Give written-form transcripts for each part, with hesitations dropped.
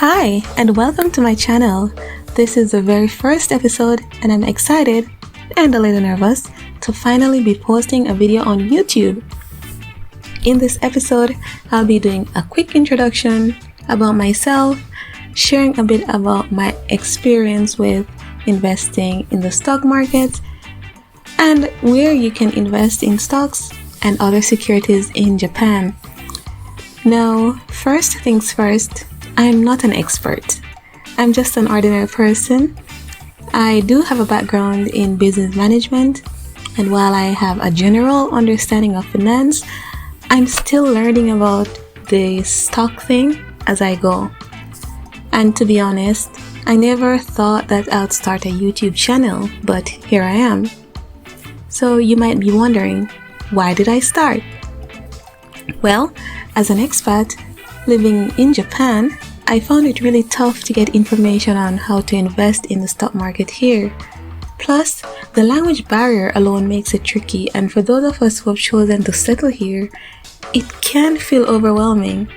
Hi, and welcome to my channel. This is the very first episode, and I'm excited and a little nervous to finally be posting a video on YouTube. In this episode, I'll be doing a quick introduction about myself, sharing a bit about my experience with investing in the stock market, and where you can invest in stocks and other securities in Japan. Now, first things first, I'm not an expert. I'm just an ordinary person. I do have a background in business management, and while I have a general understanding of finance, I'm still learning about the stock thing as I go. And to be honest, I never thought that I'd start a YouTube channel, but here I am. So you might be wondering, why did I start? Well, as an expat living in Japan, I found it really tough to get information on how to invest in the stock market here. Plus, the language barrier alone makes it tricky, and for those of us who have chosen to settle here, it can feel overwhelming.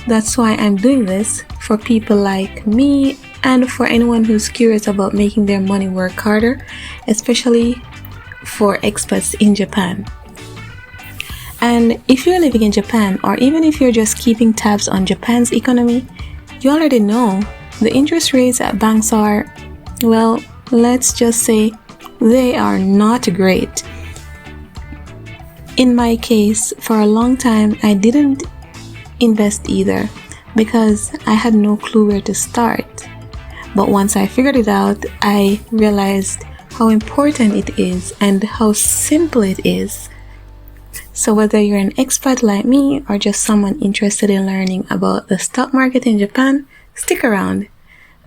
That's why I'm doing this for people like me and for anyone who's curious about making their money work harder, especially for expats in Japan. And if you're living in Japan, or even if you're just keeping tabs on Japan's economy, you already know the interest rates at banks are, well, let's just say they are not great. In my case, for a long time, I didn't invest either because I had no clue where to start. But once I figured it out, I realized how important it is and how simple it is. So whether you're an expat like me or just someone interested in learning about the stock market in Japan, stick around.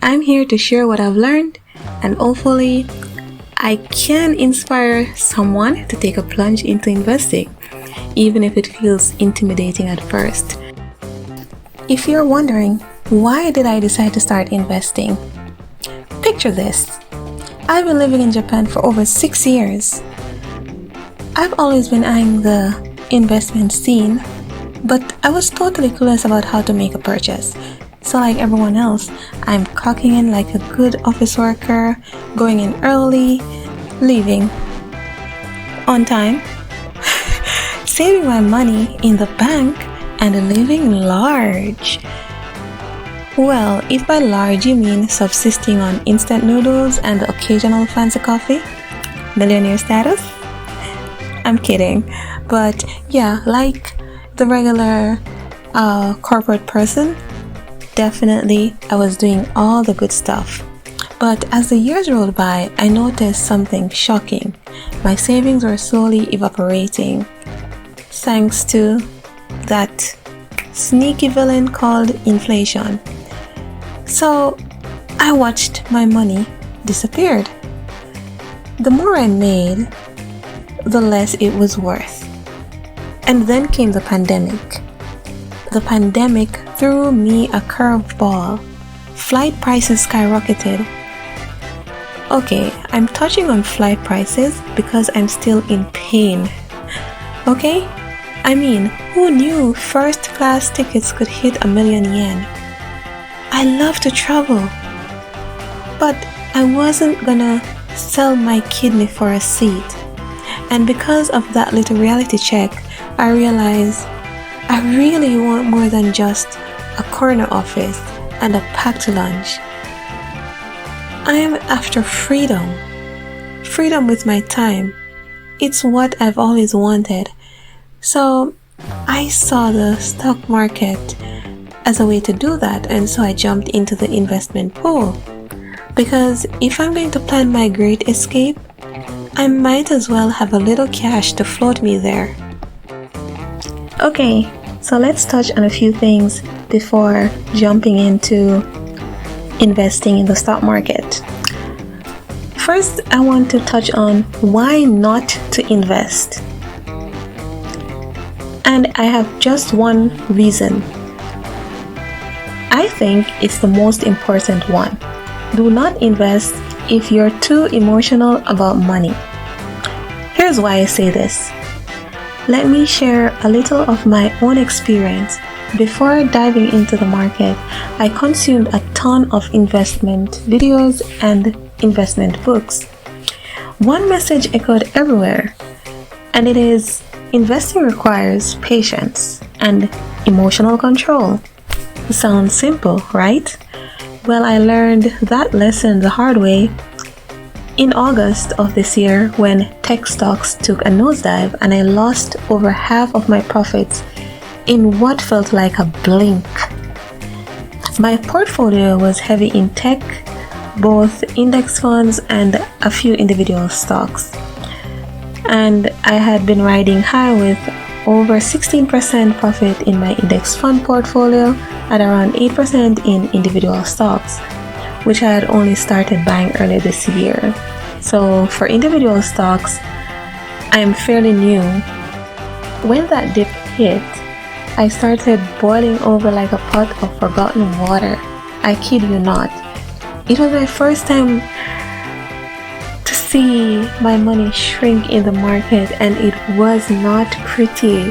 I'm here to share what I've learned, and hopefully I can inspire someone to take a plunge into investing, even if it feels intimidating at first. If you're wondering, why did I decide to start investing? Picture this. I've been living in Japan for over 6 years. I've always been eyeing the investment scene, but I was totally clueless about how to make a purchase. So like everyone else, I'm clocking in like a good office worker, going in early, leaving on time, saving my money in the bank, and living large. Well, if by large you mean subsisting on instant noodles and the occasional fancy coffee, millionaire status? I'm kidding, but yeah, like the regular corporate person, definitely I was doing all the good stuff. But as the years rolled by, I noticed something shocking. My savings were slowly evaporating thanks to that sneaky villain called inflation. So I watched my money disappeared. The more I made, the less it was worth. And then came the pandemic. The pandemic threw me a curveball. Flight prices skyrocketed. Okay, I'm touching on flight prices because I'm still in pain. Okay? I mean, who knew first class tickets could hit $1 million? I love to travel, but I wasn't gonna sell my kidney for a seat. And because of that little reality check, I realized I really want more than just a corner office and a packed lunch. I'm after freedom. Freedom with my time. It's what I've always wanted. So I saw the stock market as a way to do that, and so I jumped into the investment pool. Because if I'm going to plan my great escape, I might as well have a little cash to float me there. Okay, so let's touch on a few things before jumping into investing in the stock market. First, I want to touch on why not to invest. And I have just one reason. I think it's the most important one. Do not invest if you're too emotional about money. Here's why I say this. Let me share a little of my own experience. Before diving into the market, I consumed a ton of investment videos and investment books. One message echoed everywhere, and it is investing requires patience and emotional control. Sounds simple, right? Well, I learned that lesson the hard way in August of this year when tech stocks took a nosedive and I lost over half of my profits in what felt like a blink. My portfolio was heavy in tech, both index funds and a few individual stocks. And I had been riding high with over 16% profit in my index fund portfolio and around 8% in individual stocks, which I had only started buying earlier this year. So for individual stocks, I am fairly new. When that dip hit, I started boiling over like a pot of forgotten water. I kid you not. It was my first time to see my money shrink in the market, and it was not pretty.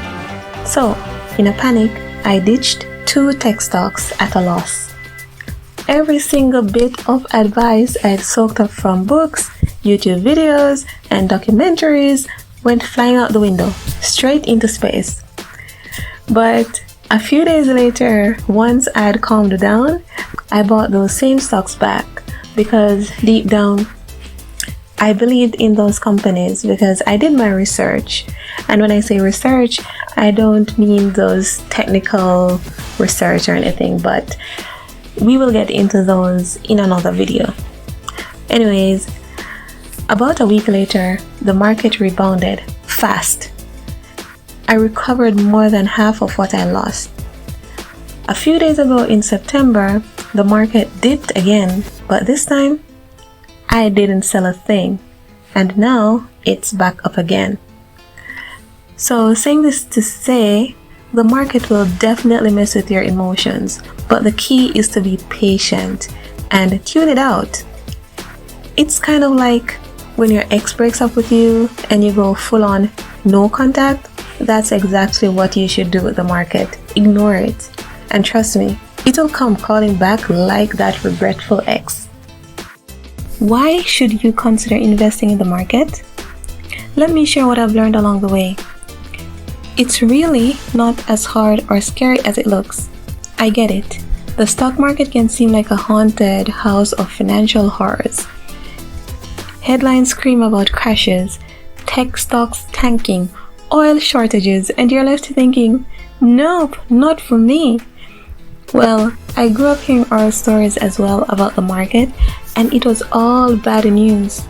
So, in a panic, I ditched 2 tech stocks at a loss. Every single bit of advice I'd soaked up from books, YouTube videos, and documentaries went flying out the window, straight into space. But a few days later, once I'd calmed down, I bought those same stocks back because deep down, I believed in those companies because I did my research. And when I say research, I don't mean those technical research or anything, but we will get into those in another video. Anyways, about a week later, the market rebounded fast. I recovered more than half of what I lost. A few days ago in September, the market dipped again, but this time, I didn't sell a thing, and now it's back up again. So saying this to say, the market will definitely mess with your emotions, but the key is to be patient and tune it out. It's kind of like when your ex breaks up with you and you go full on no contact. That's exactly what you should do with the market. Ignore it. And trust me, it'll come calling back like that regretful ex. Why should you consider investing in the market? Let me share what I've learned along the way. It's really not as hard or scary as it looks. I get it. The stock market can seem like a haunted house of financial horrors. Headlines scream about crashes, tech stocks tanking, oil shortages, and you're left thinking, nope, not for me. Well, I grew up hearing horror stories as well about the market, and it was all bad news.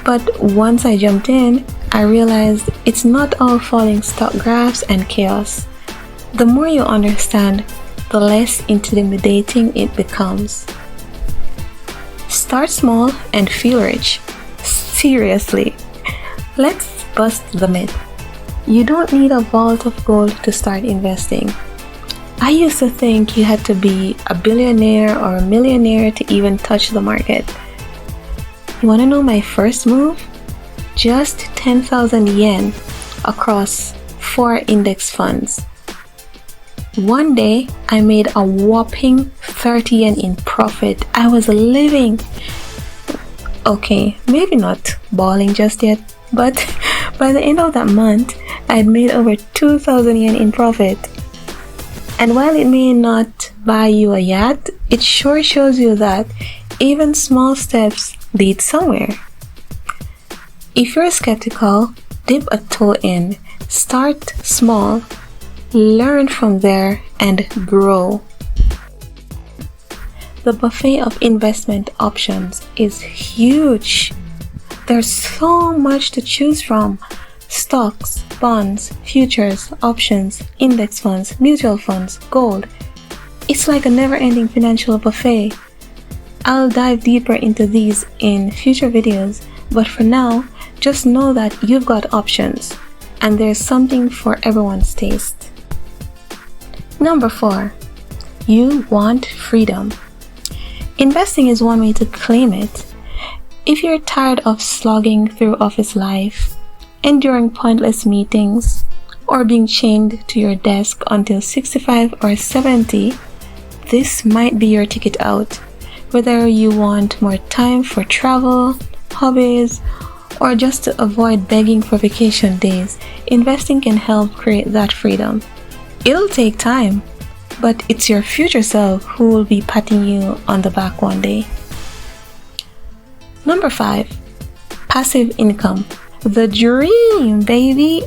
But once I jumped in, I realized it's not all falling stock graphs and chaos. The more you understand, the less intimidating it becomes. Start small and feel rich. Seriously. Let's bust the myth. You don't need a vault of gold to start investing. I used to think you had to be a billionaire or a millionaire to even touch the market. You want to know my first move? Just 10,000 yen across 4 index funds. One day, I made a whopping 30 yen in profit. I was living. Okay, maybe not balling just yet, but by the end of that month, I had made over 2,000 yen in profit. And while it may not buy you a yacht, it sure shows you that even small steps lead somewhere. If you're skeptical, dip a toe in, start small, learn from there, and grow. The buffet of investment options is huge. There's so much to choose from. Stocks, bonds, futures, options, index funds, mutual funds, gold. It's like a never-ending financial buffet. I'll dive deeper into these in future videos, but for now, just know that you've got options, and there's something for everyone's taste. Number 4. You want freedom. Investing is one way to claim it. If you're tired of slogging through office life, enduring pointless meetings, or being chained to your desk until 65 or 70, this might be your ticket out. Whether you want more time for travel, hobbies, or just to avoid begging for vacation days, investing can help create that freedom. It'll take time, but it's your future self who will be patting you on the back one day. Number 5, passive income. The dream, baby!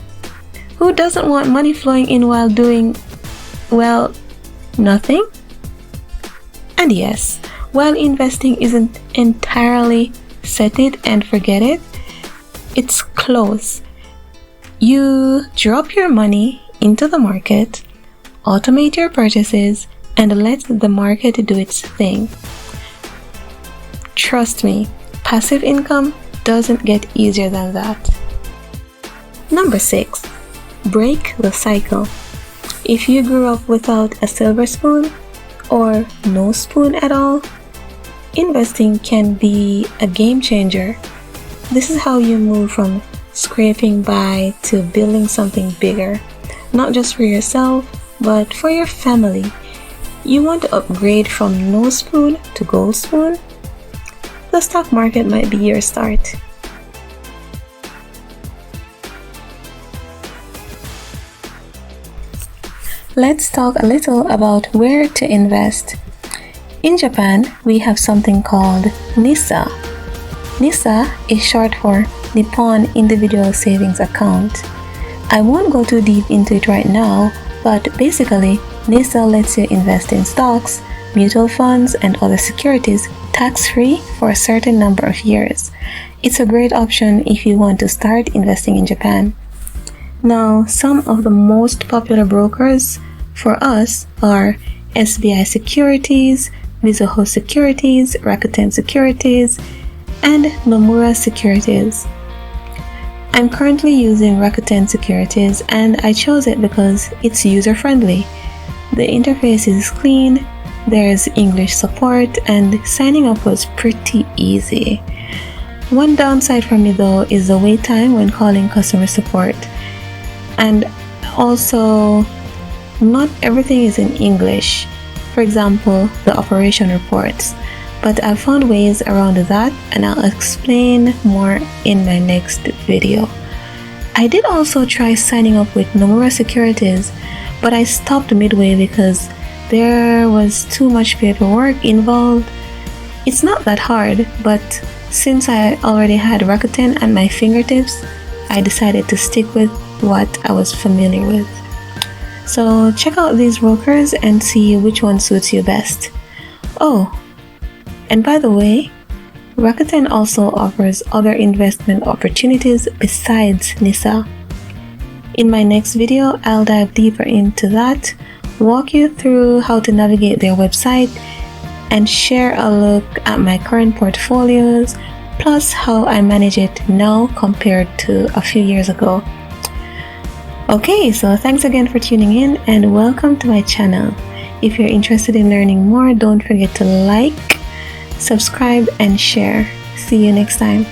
Who doesn't want money flowing in while doing, well, nothing? And yes, while investing isn't entirely set it and forget it, it's close. You drop your money into the market, automate your purchases, and let the market do its thing. Trust me, passive income doesn't get easier than that. Number 6, break the cycle. If you grew up without a silver spoon or no spoon at all, investing can be a game changer. This is how you move from scraping by to building something bigger, not just for yourself, but for your family. You want to upgrade from no spoon to gold spoon? The stock market might be your start. Let's talk a little about where to invest. In Japan, we have something called NISA. NISA is short for Nippon Individual Savings Account. I won't go too deep into it right now, but basically, NISA lets you invest in stocks, mutual funds, and other securities tax-free for a certain number of years. It's a great option if you want to start investing in Japan. Now, some of the most popular brokers for us are SBI Securities, Mizuho Securities, Rakuten Securities, and Nomura Securities. I'm currently using Rakuten Securities, and I chose it because it's user-friendly. The interface is clean, there's English support, and signing up was pretty easy. One downside for me though is the wait time when calling customer support. And also, not everything is in English. For example, the operation reports. But I've found ways around that, and I'll explain more in my next video. I did also try signing up with Nomura Securities, but I stopped midway because there was too much paperwork involved. It's not that hard, but since I already had Rakuten at my fingertips, I decided to stick with what I was familiar with. So check out these brokers and see which one suits you best. Oh, and by the way, Rakuten also offers other investment opportunities besides NISA. In my next video, I'll dive deeper into that, walk you through how to navigate their website, and share a look at my current portfolios, plus how I manage it now compared to a few years ago. Okay, so thanks again for tuning in and welcome to my channel. If you're interested in learning more, don't forget to like, subscribe, and share. See you next time.